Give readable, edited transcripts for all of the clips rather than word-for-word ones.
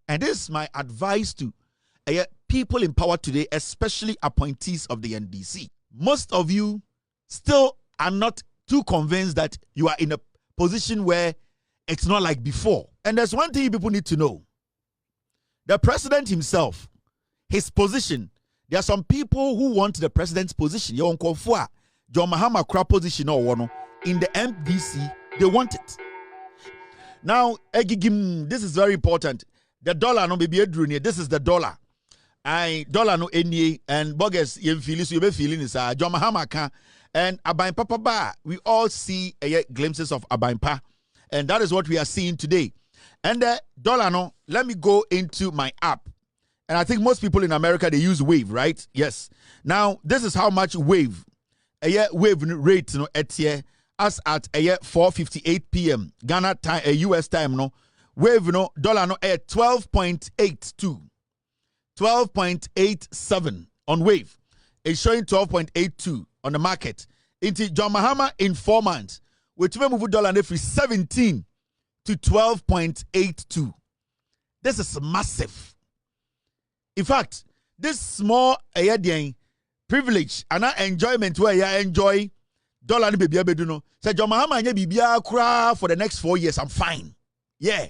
And this is my advice to people in power today, especially appointees of the NDC. Most of you still are not too convinced that you are in a position where it's not like before. And there's one thing people need to know. The president himself, his position, there are some people who want the president's position. John Mahama Kra position or in the MDC, they want it. Now, this is very important. The dollar no baby edruni. This is the dollar. Dollar no any and bogus you feel so you be feeling is John Mahama can and Abain Papa Ba. We all see glimpses of Abain Pa, and that is what we are seeing today. And the dollar no, let me go into my app. And I think most people in America, they use Wave, right? Yes. Now, this is how much Wave rate at here as at 4:58 p.m. Ghana time, US time no. Wave no dollar no at 12.82. 12.87 on Wave. It's showing 12.82 on the market. Into John Mahama in 4 months, which will move dollar every 17 to 12.82. This is massive. In fact, this small privilege and enjoyment where you enjoy dollar baby abeduno. Say John Mahama anya bibia kura for the next 4 years. I'm fine. Yeah.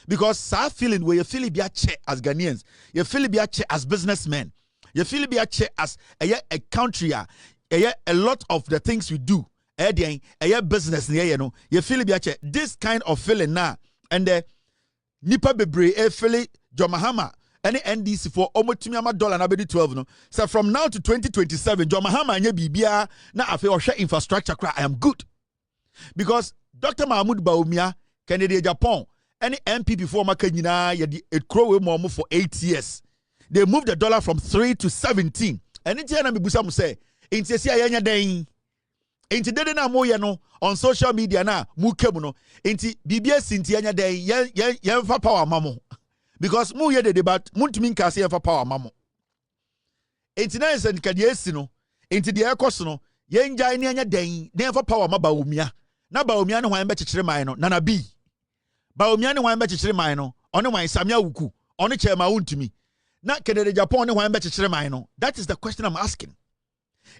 Because sa feeling where you feel it be a check as Ghanaians, you feel it be a check as businessmen, you feel it be a check as a country, a lot of the things we do, a business, you feel it be a check. This kind of feeling now, and the Nipa Bebre, Philly, John Mahama, any NDC for almost $12 na bedi 12 no. So from now to 2027, John Mahama anya bibia na afi ohwe infrastructure cry. I am good. Because Dr. Mahmoud Bawumia, Kennedy Japan, any MPP for Makanyina, it crow more for 8 years. They moved the dollar from 3 to 17. And it's yana bibusa say, inti esi ayanya den. Inti dede na mo no on social media na mu kemu no. Inti bibia sinti anya den yen fa power mamo. Because mu ye de but muntumi nka se yen fa power mamo. Inti na esen kade esi no. Inti de ekos no yen jai ne anya den yen fa power maba umia. Na ba umia no hwan be kekere man no nana bi. Bawumia ne wan be kekere man no one wan samia wuku one chema wuntumi na Kennedy Japan ne wan be kekere man no. That is the question I'm asking.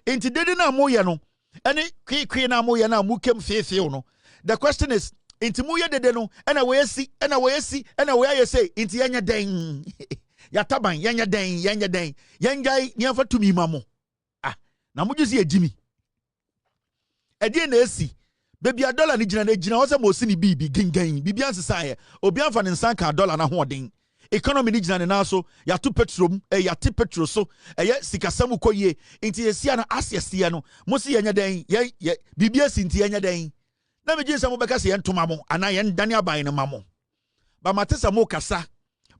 Enti dede na moye no ene kwi na moye na mukem feefew no. The question is enti moye dede no ena we asi say enti yanya den ya taban yanya den yenjai nyefa tumi mamo na mujusi ejimi edi na esi baby a dollar ni jina ho se mo si ni bibi gingan bibi ansesa ye obi anfa ne nsanka dollar na hoden economy ni jina ne na so ya to petrol ya te petrol so ye sikasam koye nti yesia na asiesia no mo si yenya den ye bibi asi nti yenya den na me jinsa mo beka se yentoma mo ana ye ndane aban ne mamo ba matesa mo kasa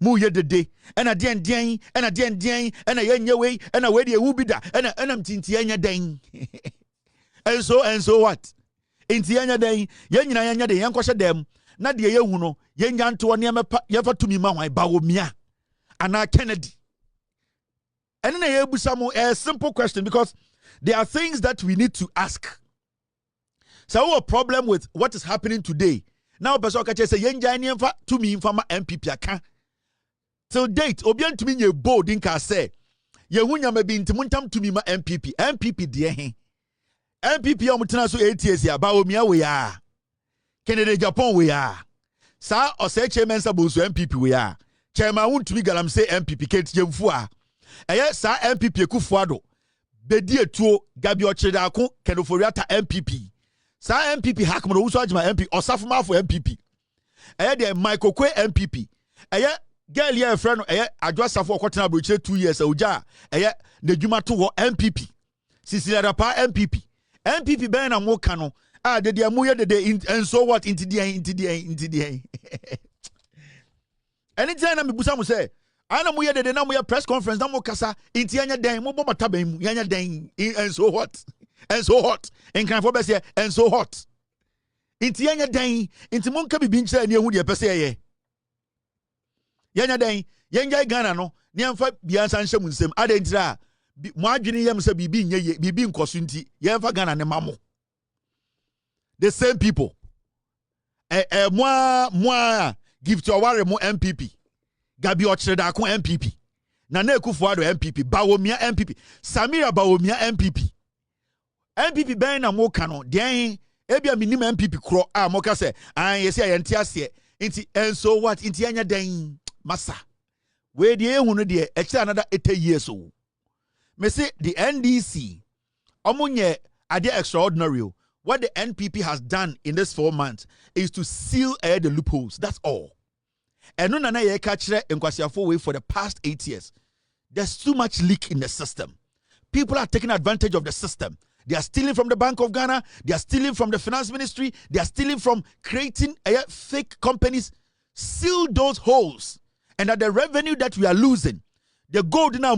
mu ye dede ena den ena yenye we ena we de ewu bida ena mtinti yenya den and so what. Inti yanya den yenyina yanya den yankoshe dem na de yehu no yenya nto ne yefa tumi ma hwan Bawumia ana Kennedy. And na yebusa mo a simple question, because there are things that we need to ask. So a problem with what is happening today. Now person ka say yenja ne yefa tumi mfa MPP aka. Till date obian tumi nye bold nka say yehu nyama bi ntimuntam tumi ma MPP de he. MPP omutena so 8 years ya Bawumia we ya Kennedy Japan we ya sa ose chairman sa bonso MPP we ya chairman wuntumi galam say MPP Kate Jemfu a eye sa MPP Kufuado bedi etuo Gabi Ochida ko Kenoforiata MPP sa MPP hakmo wuso agima MP osafuma for MPP eye de Michael Kwe MPP eye girl here friend eye adwasafo okotena brochire 2 years oja eye nedwuma to wo MPP Sisilara pa MPP ben na mo kano de amuye de and so what into the anytime na me busa mo say ana mo ye de na mo ye press conference na mo kasa into yanya den mo bo mataban mu yanya den and so what and can for be say and so hot into yanya den into mo nka bibi nkyere ne ehu de pese ye yanya den yanya Ghana no ne amfa biansa nhyem nsem adentira mo adwene yam se bibi nye bibi nkoso nti yemfa Ghana ne mamo. The same people moi give to aware mo MPP Gabi Ochredako MPP. Nana Akufo-Addo MPP. Bawumia MPP. Samira Bawumia MPP. MPP ben na mo kano. Diyan ebia minim MPP kro a mo ka se an yesi ayente ase. Inti and so what? Inti anya den masa. We die ehunu de another 80 years old. Me say the NDC omunye ade extraordinary. What the NPP has done in this 4 months is to seal the loopholes. That's all. And no nana ye kachire enkwasiafo way for the past 8 years. There's too much leak in the system. People are taking advantage of the system. They are stealing from the Bank of Ghana. They are stealing from the Finance Ministry. They are stealing from creating fake companies. Seal those holes. And that the revenue that we are losing, the gold now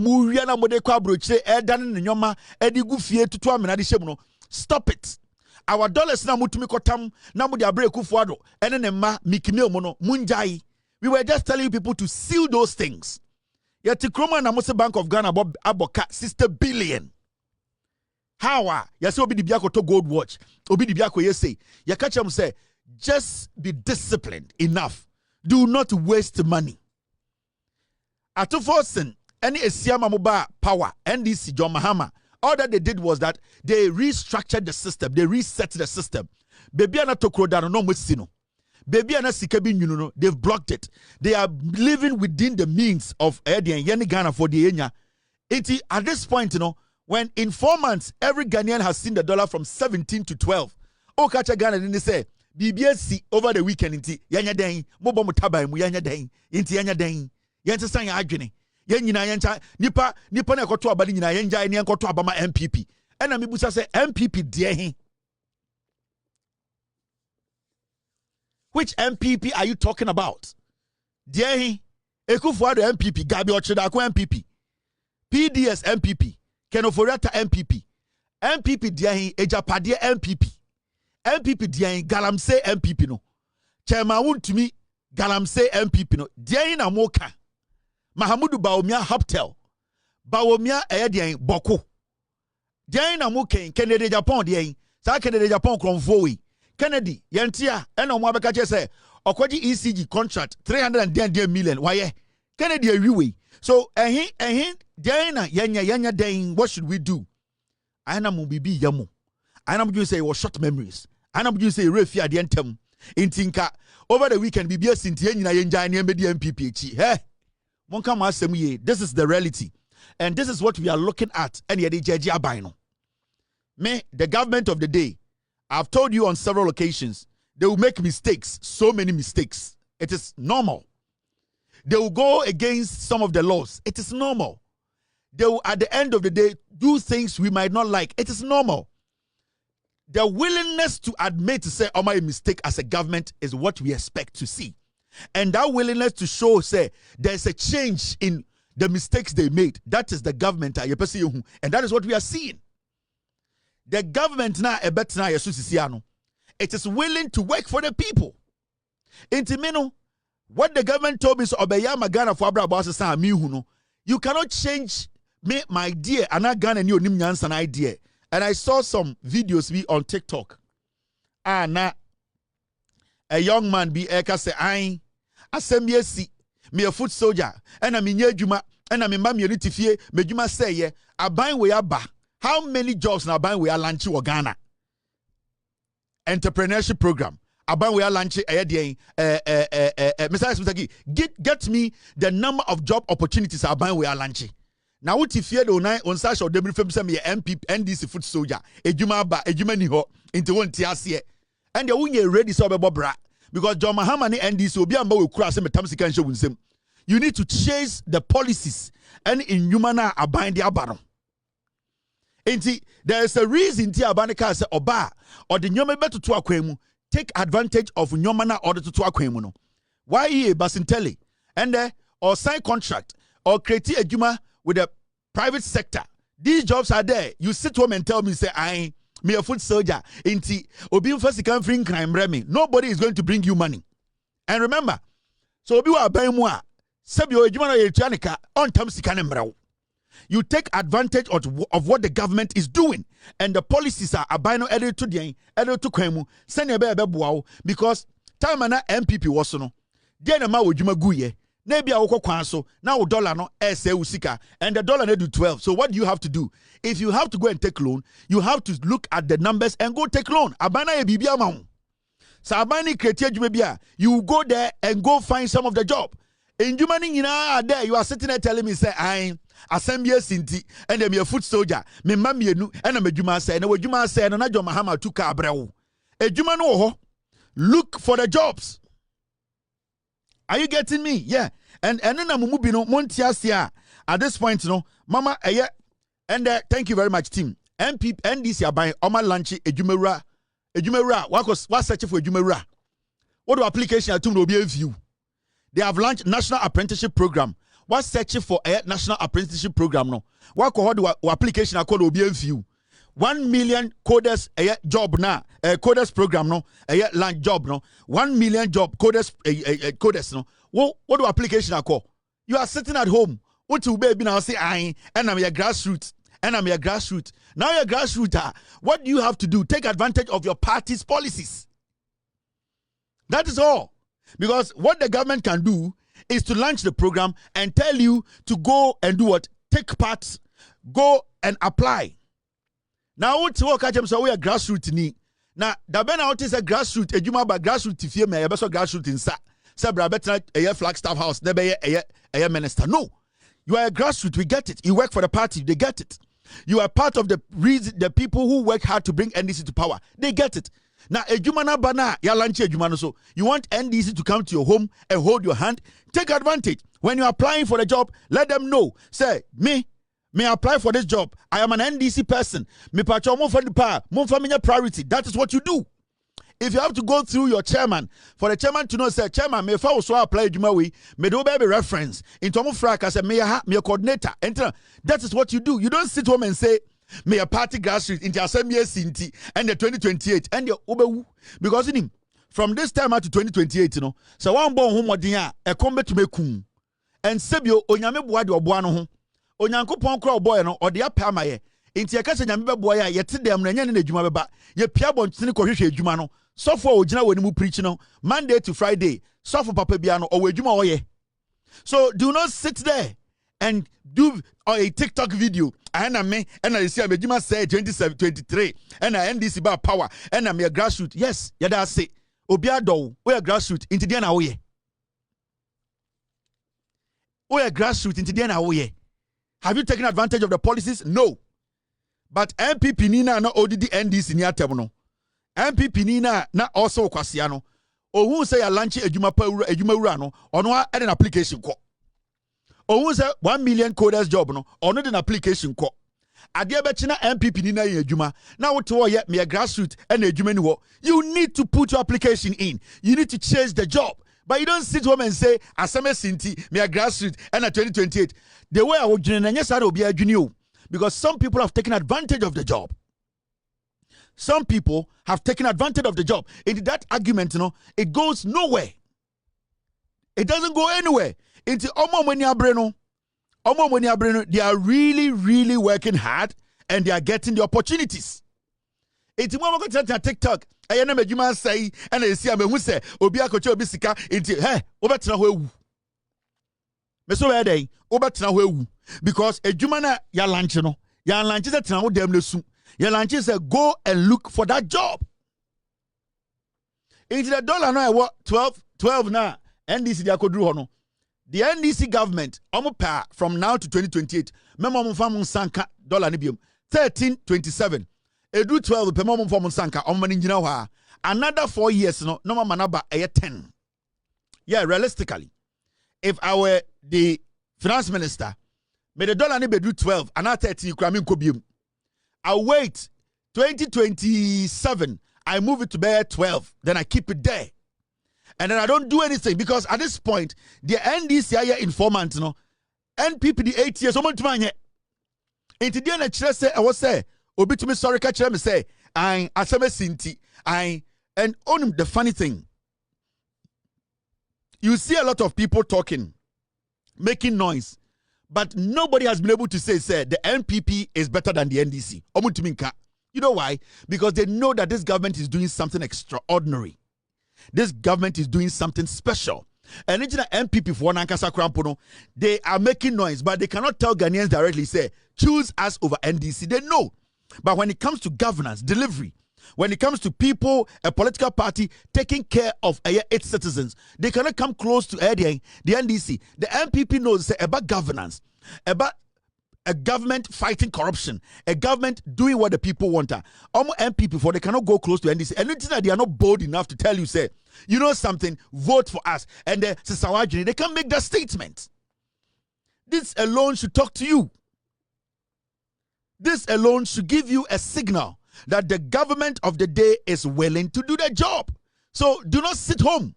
stop it. Our dollars now mutumikotam now mudi abre Akufo-Addo enenema mikimil mono munjai. We were just telling people to seal those things. Yet Kroma na Mose Bank of Ghana aboka 60 billion. How yes obi di biako to gold watch. Obi di biako yese. Ya catch them say just be disciplined enough. Do not waste money. Atufosin any Esiama Moba power NDC John Mahama. All that they did was that they restructured the system. They reset the system. Baby ana tokrodano no musino. Baby ana sikabi nyuno. They've blocked it. They are living within the means of Eddie and Yenny Ghana for the Enya. At this point, when in 4 months, every Ghanaian has seen the dollar from 17 to 12. Oh, catch a Ghana and they say, BBSC over the weekend inti yanya den, mobo mutaba mu yanya den, inti yanya den, yanta sang adwene. Yen nyina yencha nipa na ekoto abali nyina yenja ene ekoto abama MPP ena mebusa say MPP de he. Which MPP are you talking about? De he Akufo-Addo MPP, Gabi Ochredako MPP, PDS MPP, Kenoforiata MPP, MPP de he Ejapade MPP de he Galamsey MPP no Chairman Wontumi Galamsey MPP no de he na moka Mahamudu Bawumia Hoptel. Bawumia Edian Boko. Dian na muken Kennedy Japan dian. Sa Kennedy Japan kronfowi. Kennedy yentia ena mo abeka che say okwaji ECG contract 310 million. Why? Kennedy awiwe. So dian na yenya den what should we do? Ana mo bibi yamu. Ana mo say was short memories. Ana mo say refi ade entem. Intinka over the weekend bibia sintie nyina yenja ne mbedi MPP echi. He this is the reality. And this is what we are looking at. And the government of the day, I've told you on several occasions, they will make mistakes, so many mistakes. It is normal. They will go against some of the laws. It is normal. They will, at the end of the day, do things we might not like. It is normal. The willingness to admit to say, my mistake as a government is what we expect to see. And that willingness to show, say, there's a change in the mistakes they made. That is the government. And that is what we are seeing. The government now, it is willing to work for the people. What the government told me is, you cannot change my idea and I got an idea. And I saw some videos on TikTok. A young man be eka say I assemble si me a foot soldier and I'm in juma and I'm in mammy fie me juma say ye aban we aba. How many jobs na aban we are launch Ghana? Entrepreneurship program. Aban we are launch Mr. Get me the number of job opportunities aban we are launching. Now what if you don't on such or them from some MP NDC foot soldier a juma ba a juma ni ho into one tiasie. And the one ready so bra because John Mahama and NDC will be a more cross and Tamsikan show with him. You need to chase the policies and in humana abide the abaron. And there is a reason Tia Abanika say Oba or the Nyoma better to Aquemu take advantage of Nyomana order to Aquemuno. Why he Basintelli and or sign contract or create a juma with the private sector. These jobs are there. You sit home and tell me, say, I me a foot soldier. Inti obi first can bring crime remi. Nobody is going to bring you money. And remember, so obi wa buy more. Sebi o ejuma na yetuanika on tam sika ne mrawo. You take advantage of what the government is doing, and the policies are abino edit to the edit to kwemu. Send ebe buao because time na MPP was no. Dia na ma ojuma guye. Maybe a woko kwan so now dollar no say usika and the dollar do 12. So what do you have to do? If you have to go and take loan, you have to look at the numbers and go take loan. Abana e bibi amount. So abani create maybe you go there and go find some of the job. In Germany, there you are sitting there telling me say I assembly sinti and I'm a foot soldier. Me mami nu and I'm a Juma say and Juma say and John Mahama to Cabrao. A Juma no look for the jobs. Are you getting me? Yeah. And then I'm moving on Montiasia. At this point, Mama, and thank you very much, team. MP NDC are buying Oma Lanchi Ejumera. What searching for Ejumera? What do application to will be a view? They have launched National Apprenticeship Program. What searching for a National Apprenticeship Program? No. What application I call will be a view? 1 million coders a job now. Coders program no. A land job no. 1 million job coders no. What do application I call? You are sitting at home. What you baby now say I and I'm your grassroots. And I'm your grassroots. Now you're grassroots. What do you have to do? Take advantage of your party's policies. That is all. Because what the government can do is to launch the program and tell you to go and do what? Take part, go and apply. Now what to work at them so we are grassroots ni. Now the ben out is a grassroots, ejuma ba grassroots if you may be so grassroots in sa. Say bra better a Flagstaff house, there be a minister. No. You are a grassroots, we get it. You work for the party, they get it. You are part of the reason the people who work hard to bring NDC to power. They get it. Now, ejumana bana ya lanchi ejumana so you want NDC to come to your home and hold your hand. Take advantage. When you are applying for the job, let them know. Say, me apply for this job. I am an NDC person. Me pacho mo for the power, mo for me priority. That is what you do. If you have to go through your chairman, for the chairman to know, say, chairman, me if I also apply Jumawi, me do baby reference. In Tomu Fraka, say, me a coordinator. Enter. That is what you do. You don't sit home and say, me a party grassroots into Assembly Sinti and the 2028 and the Obewu. Because in him, from this time out to 2028, so one born home or a combat to make kum. And Sebio, Onyame Boadi or Buano, Onyanko Ponkro boy or the Apamaye. Into a casa Yamba boy, yet them Renyan in the Jumaba, ye Piabon Sinico Jumano. So for Ojina when you preach Monday to Friday, so for Papa Biano or Wejuma Oye. So do not sit there and do a TikTok video. And I see a Juma say 27, 23, and I NDC about power, and I'm a grassroots. Yes, yada say Obiado, we are grassroots into the Oye. We are grassroots into the Oye. Have you taken advantage of the policies? No. But MPP Nina no ODD NDC near Tabono. MPP Nina na also Kwasiano. Or who say a lunch ejuma urano or no an application call. Or who say 1 million coders job no or not an application call. Adia Bechina MPP Nina ejuma. Now to yet me a grassroots and ejuma. You need to put your application in. You need to change the job. But you don't sit home and say, Asame Sinti, me a grassroots and a 2028. The way I would be a junior. Because some people have taken advantage of the job. Some people have taken advantage of the job. In that argument, it goes nowhere. It doesn't go anywhere. Into they are really, really working hard and they are getting the opportunities. It's more TikTok. I know Juma say, and I see a who say, Obia Kocho Bisika, into over to Meso Ede, over to because a Jumana ya lunch is a town with them lesu. Your lunch is a go and look for that job. Into the dollar now, what 12 now. NDC they could do hono. The NDC government, from now to 2028, memom famun sanka dollar nibium 13.27. Edu 12 per memom famun sanka on another 4 years no manaba 10. Yeah, realistically, if I were the finance minister, may the dollar be do 12 and not 13 kramin kobium. I'll wait 2027. I move it to bear 12. Then I keep it there. And then I don't do anything because at this point, the NDC informant, NPP the 8 years, someone to mine. Into the end, I was say, Obi to me sorry, catch me say, I Asame Sinti, and on the funny thing, you see a lot of people talking, making noise, but nobody has been able to say the NPP is better than the NDC. You know why? Because they know that this government is doing something extraordinary. This government is doing something special. And in MPP for Nankasa Krampono, they are making noise, but they cannot tell Ghanaians directly, say, choose us over NDC. They know. But when it comes to governance, delivery, when it comes to people, a political party taking care of its citizens, they cannot come close to the NDC. The MPP knows about governance, about a government fighting corruption, a government doing what the people want. Almost MPP for they cannot go close to NDC. And it's that they are not bold enough to tell you, say, you know something, vote for us. And they can make that statement. This alone should talk to you. This alone should give you a signal that the government of the day is willing to do their job. So do not sit home.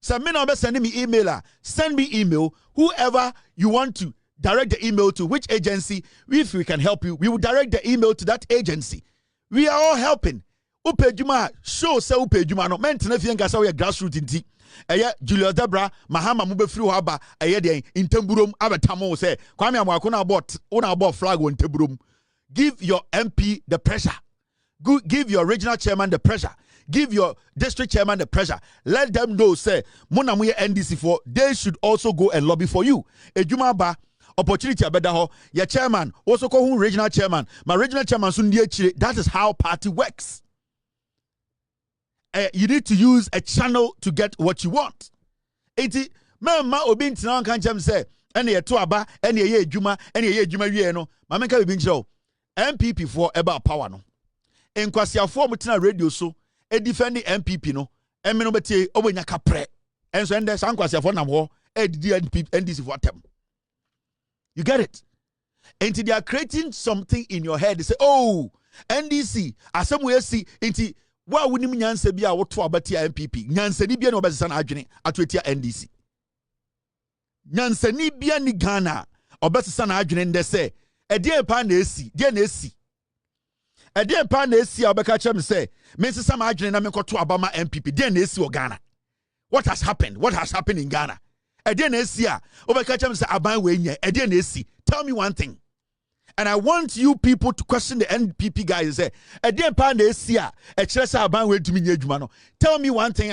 Send me email. Send me email. Whoever you want to direct the email to, which agency, if we can help you, we will direct the email to that agency. We are all helping. Upejuma show say upejuma no mentena fi ngasa we grassroots inti. Eye Julius Debra Mahama mubefiri haba eye den intemburom abetamo say Kwame Amwako na abort flag on temburom. Give your MP the pressure. Give your regional chairman the pressure. Give your district chairman the pressure. Let them know say Monamuye NDC for they should also go and lobby for you. Ejuma ba opportunity abeda ho your chairman also call who regional chairman. My regional chairman soon that is how party works. You need to use a channel to get what you want. Eti mama obi ntina kan chem say ene ye to aba ene ye adwuma ene ye adwuma wie no mama ka bi nchiro MPP for about power no enkwasiafo mutina radio so e defend MPP no eme no betie obenya kapre enso ende sankwasiafo nam ho e didi NDC for atem. You get it? Until they are creating something in your head, they say, oh, NDC asem we see inti wa wonim nyanse bia woto abatia MPP nyanse bia no obesesa na adwene atoetia NDC nyanse bia ni Ghana obesesa na adwene nde se ede pa na esi de na esi ede pa na esi obeka chem se mensesa ma adwene na menkoto abama MPP de na esi o Ghana. What has happened in Ghana? Ede na esi a obeka chem se aban we nya ede na esi. Tell me one thing. And I want you people to question the NPP guys. Say, tell me one thing.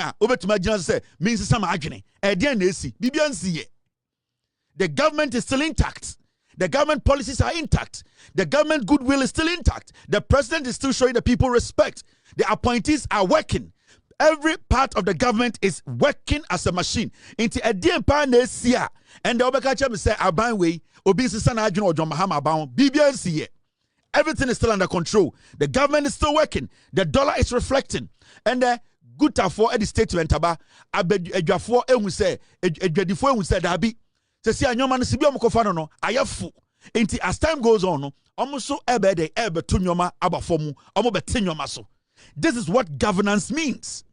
The government is still intact. The government policies are intact. The government goodwill is still intact. The president is still showing the people respect. The appointees are working. Every part of the government is working as a machine. Into a DMP and the Obekachem say Abanwe, Obisi Sanajun or John Mahama Abound, BBNC. Everything is still under control. The government is still working. The dollar is reflecting. And the good for the statement about Abedjafo Ewu say, Edjadifo Ewu said, Abi. To see a young man Sibio Mokofano no, I have full. Into as time goes on, almost so ebede ebe tunyoma abafomu, almo betinyoma so. This is what governance means.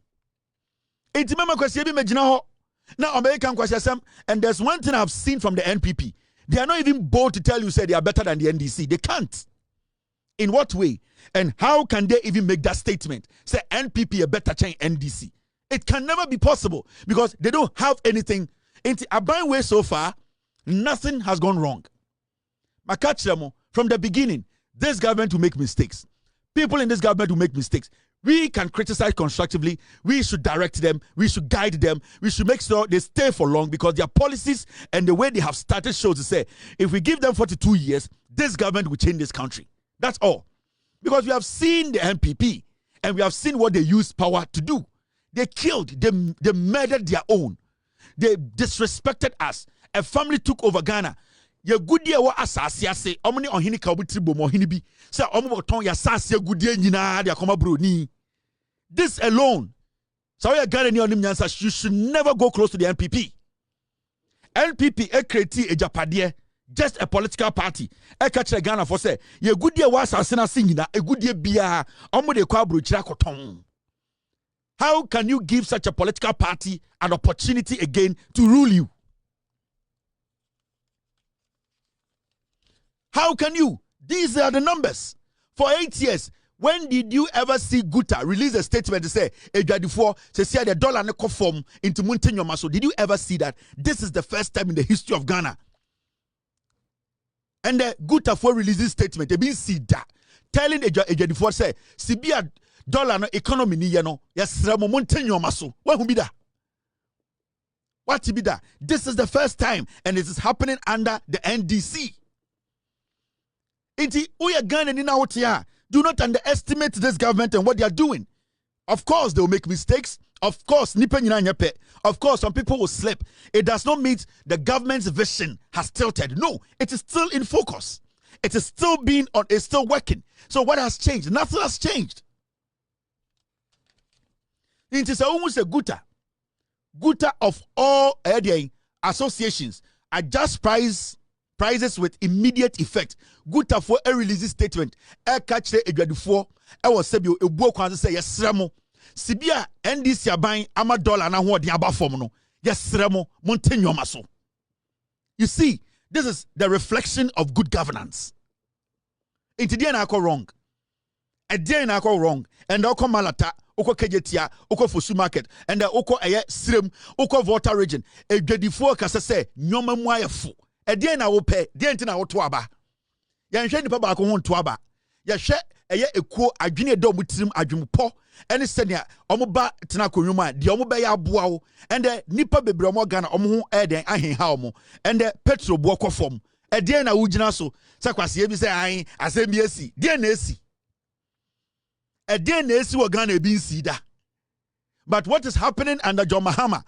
It's member question now American question, and there's one thing I've seen from the NPP. They are not even bold to tell you say they are better than the NDC. They can't. In what way? And how can they even make that statement? Say NPP a better than NDC. It can never be possible because they don't have anything. In a way so far, nothing has gone wrong. From the beginning, this government will make mistakes. People in this government will make mistakes. We can criticize constructively. We should direct them. We should guide them. We should make sure they stay for long because their policies and the way they have started shows to say, if we give them 42 years, this government will change this country. That's all. Because we have seen the NPP and we have seen what they used power to do. They killed, they murdered their own. They disrespected us. A family took over Ghana. Ye goodie wa asase ase omni ohini ka obutribo mo ohini bi say omo ton ya sase goodie nyina de akoma bro ni. This alone, so you Ghana ni onim nyansa, you should never go close to the NPP. NPP e create a japade, just a political party. E ka kire Ghana for say ye goodie wa asase na se nyina e goodie bia omo de kwa bro kira koton. How can you give such a political party an opportunity again to rule you? How can you? These are the numbers. For 8 years, when did you ever see Guta release a statement to say, Ejadifo, to say the dollar ne conform into Muntinyo Maso? Did you ever see that? This is the first time in the history of Ghana. And the Guta for releases statement, they been see that. Telling Ejadifo say, Sibia dollar no economy ni yeno, yes, Ramo Muntinyo Maso. What will be that? What to be that? This is the first time, and it is happening under the NDC. Inti uya Ghana ni na wotia. Do not underestimate this government and what they are doing. Of course, they will make mistakes. Of course, of course, some people will slip. It does not mean the government's vision has tilted. No, it is still in focus. It is still being on. It's still working. So what has changed? Nothing has changed. It is almost a guta of all associations adjust prices with immediate effect. Guta for a release statement. Catch the Edwadufo. Was sebio ebuo kwan say yesremo. Sibia NDC aban ama dollar na ho de aba fom no. Yesremo montenyo so. You see, this is the reflection of good governance. Into the na wrong. A day na wrong. And oko malata, oko kejetia, oko fosu market, and oko srem, oko water region. Edwadufo kasa say nyoma mu ayefo. A day na wo pe, dey nti na wo to aba. Ya nhwe nipa ba ko ho to aba. Ya hwe ekuo adwene do mutirim adwumpo ene senia omoba tena konwuma de omoba ya aboa wo ende nipa bebre omo Ghana omo ho eden ahenha omo ende petrol bo kofom ede na wugina so sakwase bi say an asem bi esi de na esi ede na esi wo Ghana ebi nsi da. But what is happening under John Mahama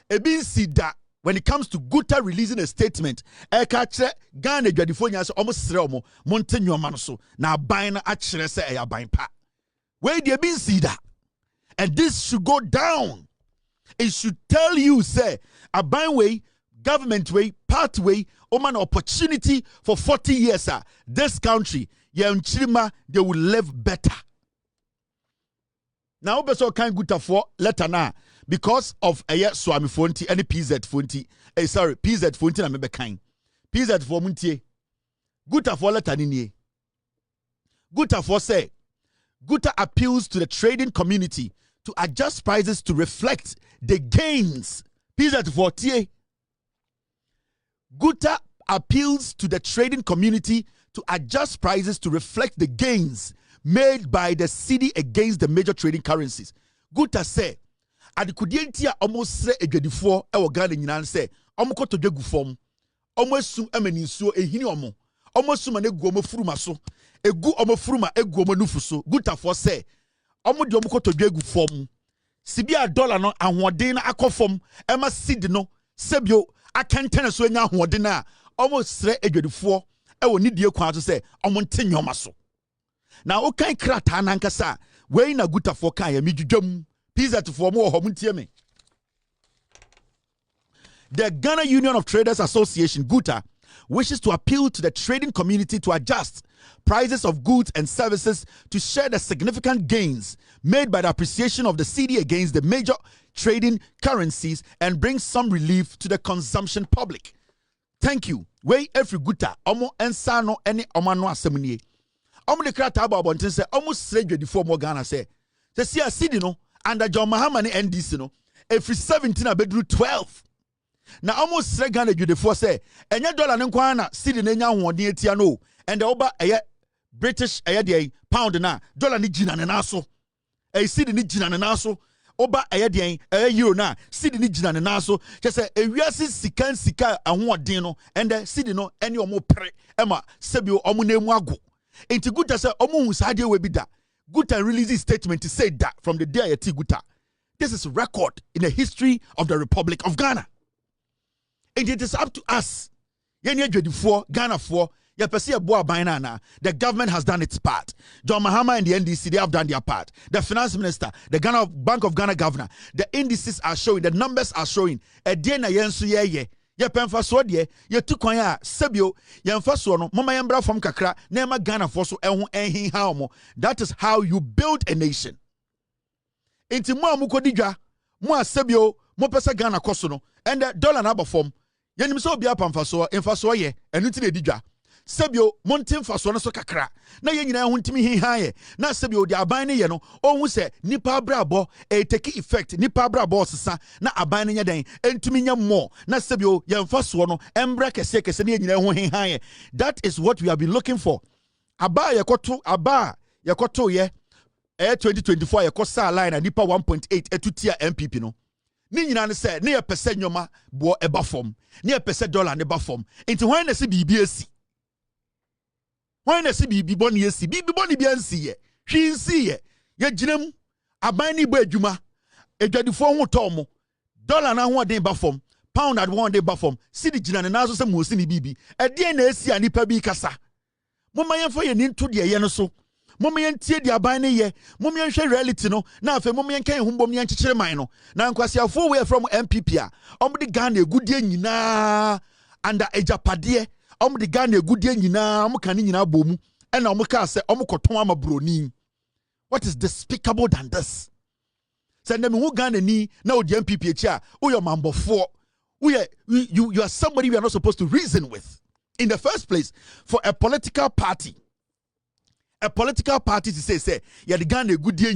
ebi nsi da. When it comes to Guta releasing a statement, Ghana Jadifonia so almost sremo Montenyo Manso na bina actually say a bine pa. Where they been see that? And this should go down. It should tell you, say, a bine way, government way, pathway, an opportunity for 40 years, sir. This country, Chilima, they will live better. Now, beso kan Guta for letter na. Because of a Swami Fonti, any PZ Fonti, PZ Fonti na mebe kain. PZ for Muntie. Guta for letter ninye. Guta for say, Guta appeals to the trading community to adjust prices to reflect the gains. PZ for tie. Guta appeals to the trading community to adjust prices to reflect the gains made by the cedi against the major trading currencies. Guta say, adikudientia almost say Edwadufo e wo Ghana nyina say omokoto dwagu fom omosum amaninsuo ehini omosum na egu omofuruma so egu omofuruma egu omonufu so Guta for say omode omokoto dwagu fom sibia dollar no ahoden na akofom ema cedi no sebio akantene so nya ahoden na omosre Edwadufo e wo nidie kwan so say omonte nyoma so na okan krata na nkasa we na Guta for kan ya midwudwam PZ for more me. The Ghana Union of Traders Association, Guta, wishes to appeal to the trading community to adjust prices of goods and services to share the significant gains made by the appreciation of the cedi against the major trading currencies and bring some relief to the consumption public. Thank you. Way every Guta, omo ensano any omano asemnie. Omo de krata aba abonten se omo sredwe di for mo Ghana se. Se sia cedi no under John Mahama and NDC no, every 17 abedru 12. Now almost Ghana you the force say, and your dollar nkwana cedi na nya hoden etia no, and the oba British pound na dollar ni gina na so. Cedi ni gina na so. Oba euro na cedi ni gina na so. Just say ewiase sika ahoden no, and the cedi no any omo pre ema sebio omo na emu ago. Enti Guta say omo hu sade we bi da. Guta releases statement to say that from the day I Guta. This is a record in the history of the Republic of Ghana. And it is up to us. Ghana for the government has done its part. John Mahama and the NDC, they have done their part. The finance minister, the Bank of Ghana governor, the indices are showing, the numbers are showing. Ye penfa so de ye tu kwan a sebio ye mfa so no mama ye mbra fam kakra na ema Ghana for so ehun ehin ha omo. That is how you build a nation. Enti mo amukodi dwa mo asebio mo pesa Ghana koso no and the dollar na abofom ye nim so obi apamfa so emfa so ye enu ti na edidwa sebio montim fa so no so kakra na ye nyina ehun timi hin ha ye na sebio de aban ne ye no ohun se nipa brabo e take effect nipa brabo sesa na aban ne ye den entumi nya mo na sebio ye mfa so no embra kese na ye nyina ehun hin ha ye. That is what we have been looking for. Aba ye koto ye 2024 ye kosa line na nipa 1.8 etutia MPP no Ni nyina ne say ne pese nyoma bo eba fom. Ne pese dollar ne ba fom. Enti when na se bibi asi. When na se bibi boni asi. Bibi boni bi ansi ye. Hwi nsi ye. Ye ginam aban ni bo adwuma. Edwadifo ho tomo. Dollar na ho den ba fom. Pound at one day ba fom. City gina ne naso se mo si ni bibi. E de na asi anipa bi kasa. Moma yemfa ye ni nto de ye no so. Moma yentie de aban ne ye. Moma yenhwe reality no. Na afa moma yenkan humbom ne yenkyekere man no. Na nkwasiafo we from MPP a. Omde Ghana egudie nyina under ejapade. Omde Ghana egudie nyina omka ne nyina bomu. E na omka se omkoton amabroni. What is despicable than this? Send them who Ghana ni na odi MPP echi a. Uyo mambofo. You are somebody we are not supposed to reason with. In the first place, for a political party to say, yeah, the Ghana good day,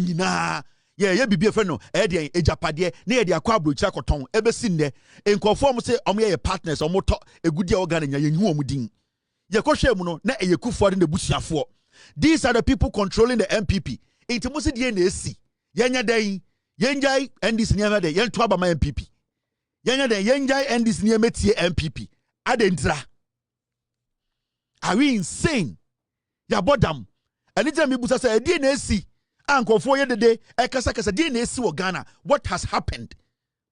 yeah, be a friend, no, Eddie, Ejapade, near the Aquabro Chacoton, ever seen there, and conform say, your partners or more a good year organ in your mudding. Yakoshemuno, na a Yaku in the bush for. These are the people controlling the MPP. Into Musi DNAC, Yanya Day, Yanjai, and this near day, Yan Twaba my MPP. Yanya Day, Yanjai, and this near Metia MPP. Adentra. Are we insane? Ya bodam. Anytime people say DNAC, Uncle for the day, Ekasakasa DNAC or Ghana. What has happened?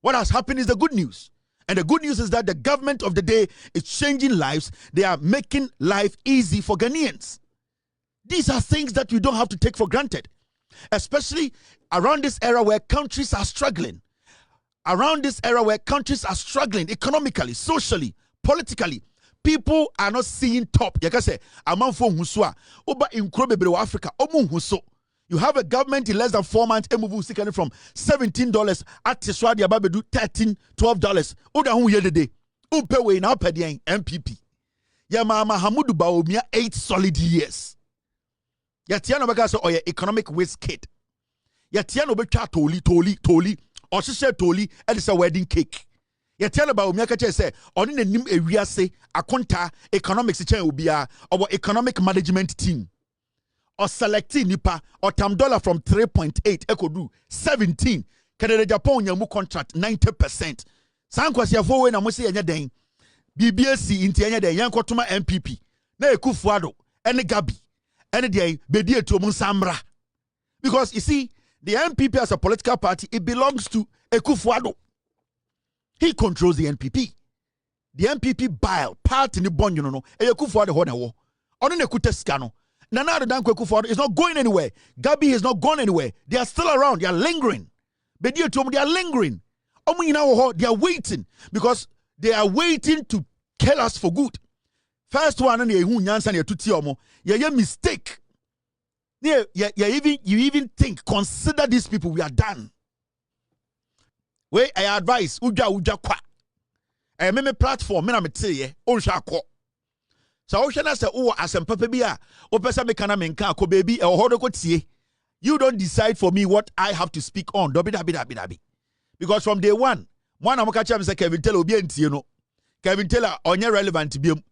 What has happened is the good news. And the good news is that the government of the day is changing lives. They are making life easy for Ghanaians. These are things that we don't have to take for granted. Especially around this era where countries are struggling. Around this era where countries are struggling economically, socially, politically. People are not seeing top. You can say, Amanfo Huswa, Oba in Krobebre Africa, Omu Huso. You have a government in less than 4 months, Emuvu Sikani from $17 at Tiswadi Ababedu $13, $12. Oda hu ye de day. Upewe na pedian MPP. Yama Mahamudu Baumia 8 solid years. Yatiano Bagaso or your economic waste kid. Yatiano Becha toli. Or she said toli, and it's a wedding cake. You tell about Miaka say, on in the nim area say, a conta economics chain will be a our economic management team. Or selecting nipa or tam dollar from 3.8 echo do 17. Canada Japan yamu contract 90%. Sankwas ya fowe na musi yanya den. BBSC inti yanya den yanko tuma MPP. Na ekufuado ene Gabi. Ene den bedie to samra. Because you see, the MPP as a political party, it belongs to Ekufuado. He controls the NPP. The NPP bile part in the bond, you know. Ekufuado honewo. Onu ne kuteskano. Nana the Danko Ekufuado is not going anywhere. Gabi is not gone anywhere. They are still around. They are lingering. Bedie to they are lingering. They are waiting because they are waiting to kill us for good. First one, and you mistake. You even think, consider these people, we are done. Wait, I advise, uja kwa. I meme platform, mena meteye, onsha kwa. So oshana se uwa asempepe biya, opesa mekana menka ko baby, hodo ko tiye. You don't decide for me what I have to speak on. Dabi. Because from day one amokacha me say Kevin Taylor obi antie no. Kevin Taylor onye relevant biom.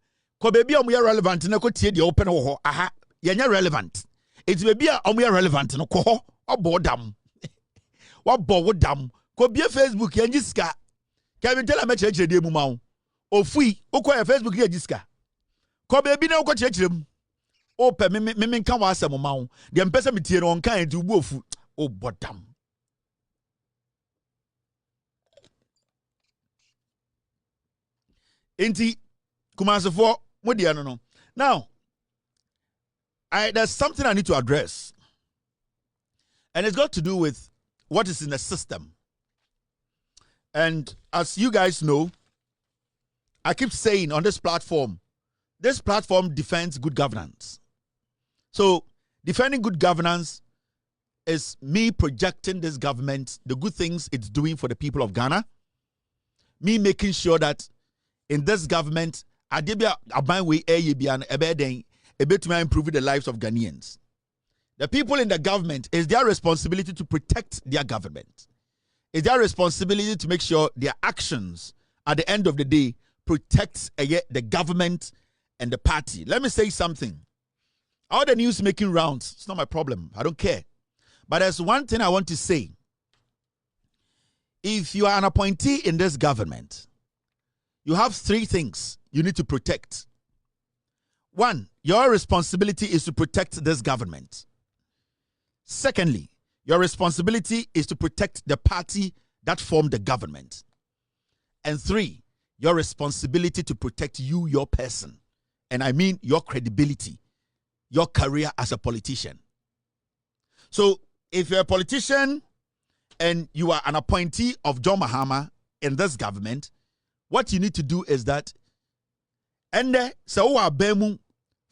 Ko baby omo relevant na ko tie de open ho. Aha, yenye relevant. It's baby omo relevant no ko ho, obo dam. Wabo dam. Ko bie Facebook yenji sika. Kevin Taylor me chechire de mu ma wo. Ofui, ukoya Facebook yenji sika. Ko baby na uko chechire mu. Ope me nka wa asem ma wo. De mpese metie no nka enti ubu ofu. Obodam. Enti kumasefo modia no. Now, there's something I need to address. And it's got to do with what is in the system. And as you guys know, I keep saying on this platform defends good governance. So, defending good governance is me projecting this government, the good things it's doing for the people of Ghana. Me making sure that in this government, Adibia Abanwe Eyebian Ebeden, to improve the lives of Ghanaians. The people in the government, is their responsibility to protect their government. It's their responsibility to make sure their actions at the end of the day protects the government and the party. Let me say something. All the news making rounds, it's not my problem. I don't care. But there's one thing I want to say. if you are an appointee in this government, you have three things you need to protect. One, your responsibility is to protect this government. Secondly, your responsibility is to protect the party that formed the government. And three, your responsibility to protect you, your person. And I mean your credibility, your career as a politician. So if you're a politician and you are an appointee of John Mahama in this government, what you need to do is that, and so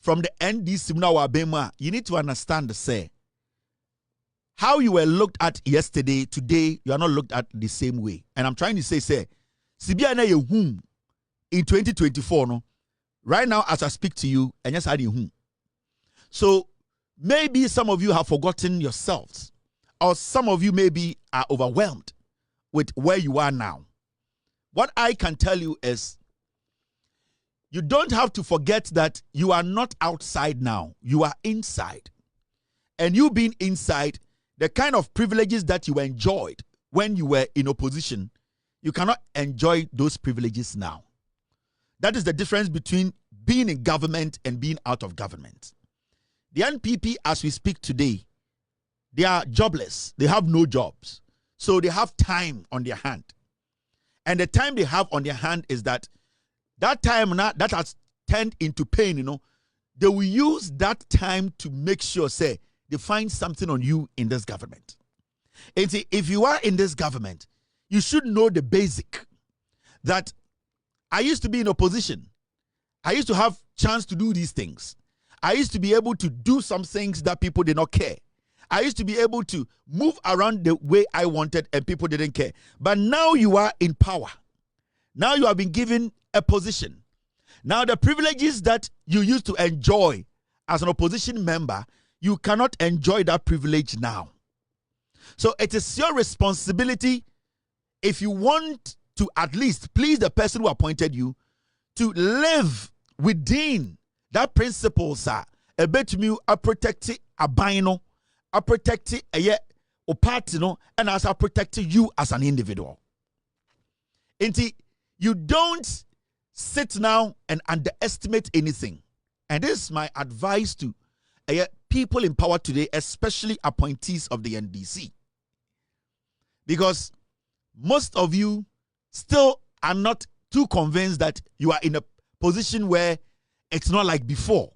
from the NDC, you need to understand the say. How you were looked at yesterday, today, you are not looked at the same way. And I'm trying to say, Sibiana Yehum in 2024, no, right now as I speak to you, and yes, I did. So maybe some of you have forgotten yourselves, or some of you maybe are overwhelmed with where you are now. What I can tell you is, you don't have to forget that you are not outside now. You are inside. And you being inside, the kind of privileges that you enjoyed when you were in opposition, you cannot enjoy those privileges now. That is the difference between being in government and being out of government. The NPP, as we speak today, they are jobless. They have no jobs. So they have time on their hand. And the time they have on their hand is that time now that has turned into pain, they will use that time to make sure, say, they find something on you in this government. And see, if you are in this government, you should know the basic that I used to be in opposition. I used to have chance to do these things. I used to be able to do some things that people did not care. I used to be able to move around the way I wanted and people didn't care. But now you are in power. Now you have been given a position. Now the privileges that you used to enjoy as an opposition member, you cannot enjoy that privilege now. So it is your responsibility, if you want to at least please the person who appointed you, to live within that principle, sir. A bit me a protect a bino, a protect a party, and as I protect you as an individual. Inti, you don't sit now and underestimate anything. And this is my advice to people in power today, especially appointees of the NDC. Because most of you still are not too convinced that you are in a position where it's not like before.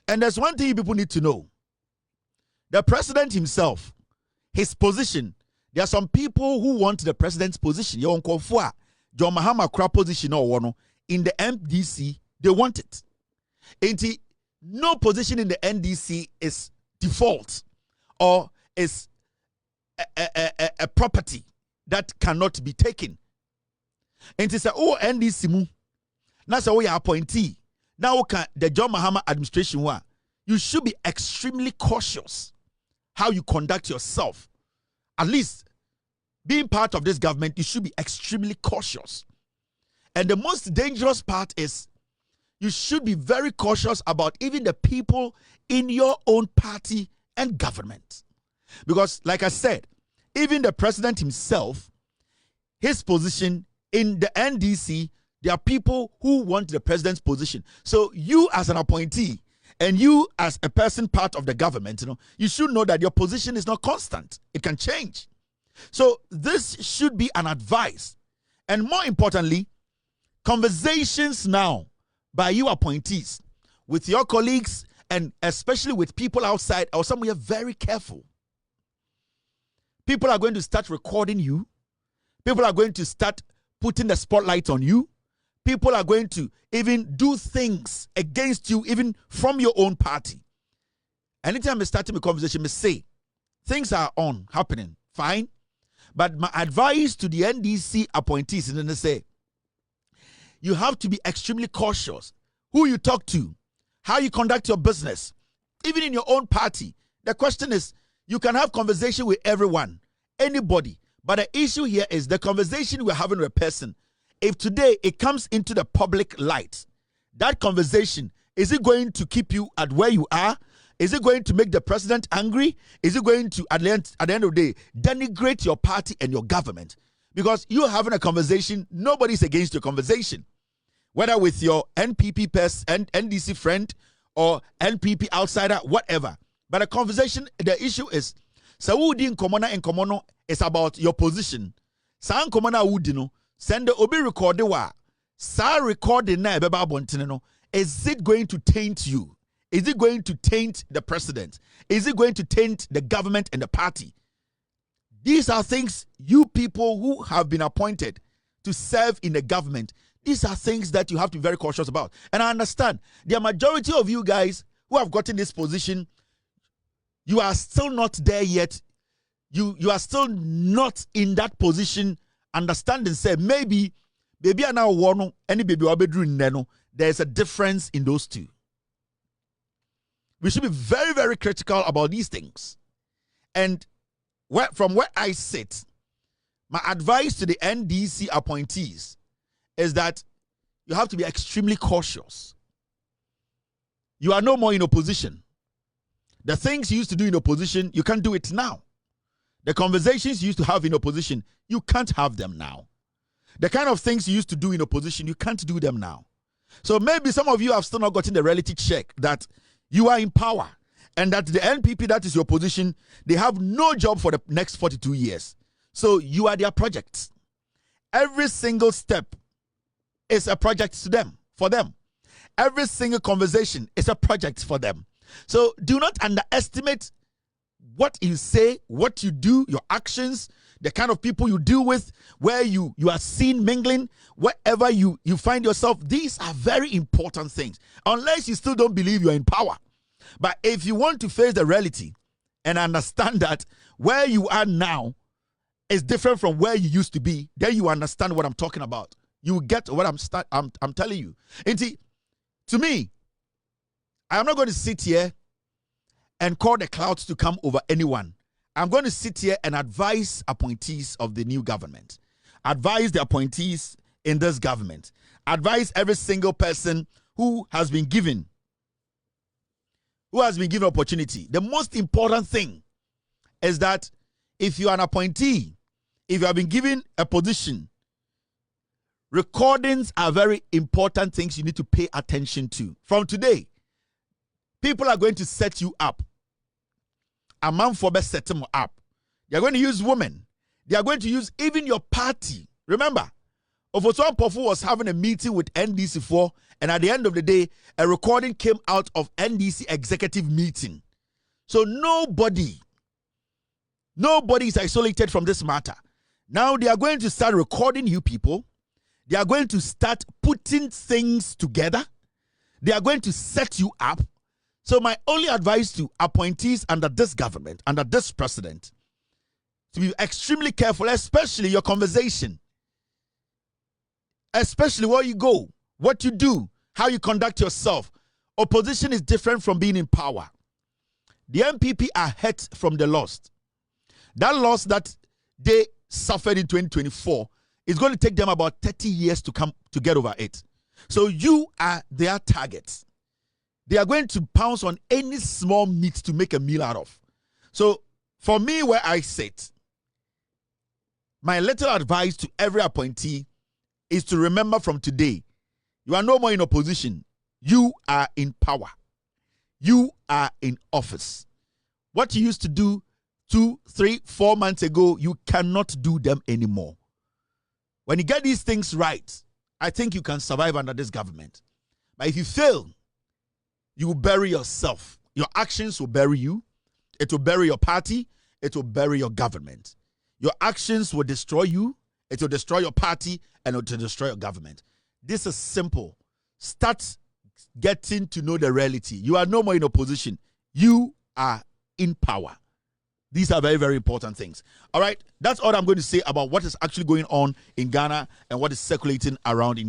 And there's one thing people need to know. The president himself, his position, there are some people who want the president's position. John Mahama Kra position or in the NDC, they want it. And no position in the NDC is default or is a property that cannot be taken. And it's NDC mu. Now say your appointee. Now the John Mahama administration you should be extremely cautious how you conduct yourself. At least being part of this government, you should be extremely cautious. And the most dangerous part is you should be very cautious about even the people in your own party and government. Because like I said, even the president himself, his position in the NDC, there are people who want the president's position. So you as an appointee and you as a person part of the government, you should know that your position is not constant. It can change. So this should be an advice. And more importantly, conversations now by you appointees with your colleagues and especially with people outside or somewhere, very careful. People are going to start recording you. People are going to start putting the spotlight on you. People are going to even do things against you, even from your own party. Anytime I start a conversation, I say, things are happening, fine. But my advice to the NDC appointees is to say, you have to be extremely cautious. Who you talk to, how you conduct your business, even in your own party. The question is, you can have conversation with everyone, anybody. But the issue here is the conversation we're having with a person. If today it comes into the public light, that conversation, is it going to keep you at where you are? Is it going to make the president angry? Is it going to, at the end of the day, denigrate your party and your government? Because you're having a conversation, nobody's against your conversation. Whether with your NPP person, NDC friend, or NPP outsider, whatever. But the conversation, the issue is, Saudi in Komona and Komono is about your position. San Komona Udino, send the Obi recorded wa. Sa recording na ebeba bontineno. Is it going to taint you? Is it going to taint the president? Is it going to taint the government and the party? These are things you people who have been appointed to serve in the government, these are things that you have to be very cautious about. And I understand the majority of you guys who have gotten this position, you are still not there yet. You are still not in that position. Understand and say, maybe I now want any baby neno. There's a difference in those two. We should be very, very critical about these things. And from where I sit, my advice to the NDC appointees is that you have to be extremely cautious. You are no more in opposition. The things you used to do in opposition, you can't do it now. The conversations you used to have in opposition, you can't have them now. The kind of things you used to do in opposition, you can't do them now. So maybe some of you have still not gotten the reality check that you are in power and that the NPP, that is your position, they have no job for the next 42 years. So you are their project. Every single step is a project to them, for them. Every single conversation is a project for them. So do not underestimate what you say, what you do, your actions, the kind of people you deal with, where you are seen mingling, wherever you find yourself. These are very important things, unless you still don't believe you're in power. But if you want to face the reality and understand that where you are now is different from where you used to be, then you understand what I'm talking about. You get what I'm telling you. And to me, I am not going to sit here and call the clouds to come over anyone. I'm going to sit here and advise appointees of the new government. Advise the appointees in this government. Advise every single person who has been given opportunity. The most important thing is that if you are an appointee, if you have been given a position, recordings are very important things you need to pay attention to. From today, people are going to set you up. A man for best set them up. They are going to use women. They are going to use even your party. Remember, Ofosuan Pofu was having a meeting with NDC4, and at the end of the day, a recording came out of NDC executive meeting. So nobody is isolated from this matter. Now they are going to start recording you people. They are going to start putting things together. They are going to set you up. So my only advice to appointees under this government, under this president, to be extremely careful, especially your conversation, especially where you go, what you do, how you conduct yourself. Opposition is different from being in power. The MPP are hurt from the loss. That loss that they suffered in 2024 is going to take them about 30 years to get over it. So you are their targets. They are going to pounce on any small meat to make a meal out of. So for me, where I sit, my little advice to every appointee is to remember from today, you are no more in opposition. You are in power. You are in office. What you used to do 2, 3, 4 months ago, you cannot do them anymore. When you get these things right, I think you can survive under this government. But if you fail, you will bury yourself. Your actions will bury you. It will bury your party. It will bury your government. Your actions will destroy you. It will destroy your party, and it will destroy your government. This is simple. Start getting to know the reality. You are no more in opposition. You are in power. These are very, very important things. All right, that's all I'm going to say about what is actually going on in Ghana and what is circulating around in